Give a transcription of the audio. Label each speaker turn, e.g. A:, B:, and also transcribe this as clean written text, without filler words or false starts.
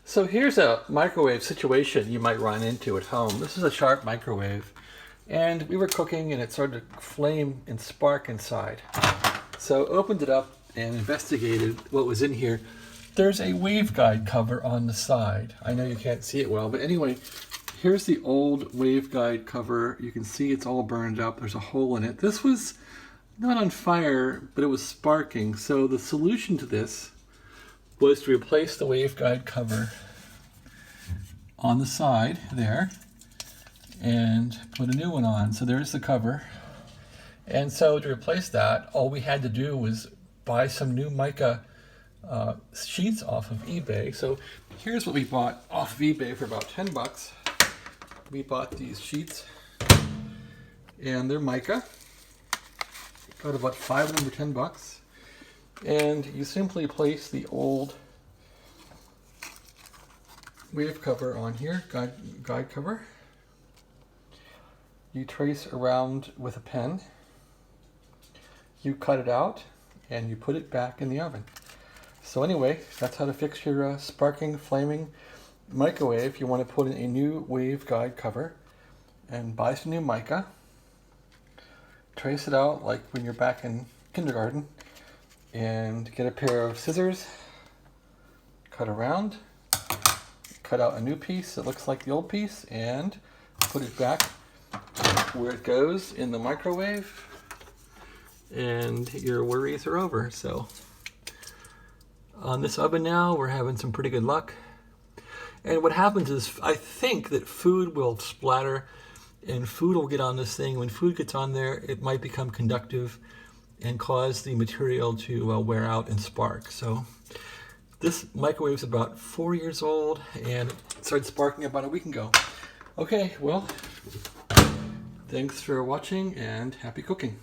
A: So here's a microwave situation you might run into at home. This is a Sharp microwave, and we were cooking and it started to flame and spark inside. So opened it up and investigated what was in here. There's a waveguide cover on the side. I know you can't see it well, but anyway, here's the old waveguide cover. You can see it's all burned up. There's a hole in it. This was not on fire, but it was sparking. So the solution to this was to replace the waveguide cover on the side there and put a new one on. So there's the cover. And so to replace that, all we had to do was buy some new mica sheets off of eBay. So here's what we bought off of eBay for about 10 bucks. We bought these sheets and they're mica. Got about 5 of them for 10 bucks. And you simply place the old wave cover on here, guide cover. You trace around with a pen. You cut it out and you put it back in the oven. So anyway, that's how to fix your sparking, flaming microwave. You want to put in a new waveguide cover and buy some new mica. Trace it out like when you're back in kindergarten. And get a pair of scissors, cut around, cut out a new piece that looks like the old piece, and put it back where it goes in the microwave, and your worries are over. So on this oven now, we're having some pretty good luck. And what happens is, I think that food will splatter and food will get on this thing. When food gets on there, it might become conductive and cause the material to wear out and spark. So this microwave is about 4 years old and it started sparking about a week ago. Okay, well, thanks for watching and happy cooking.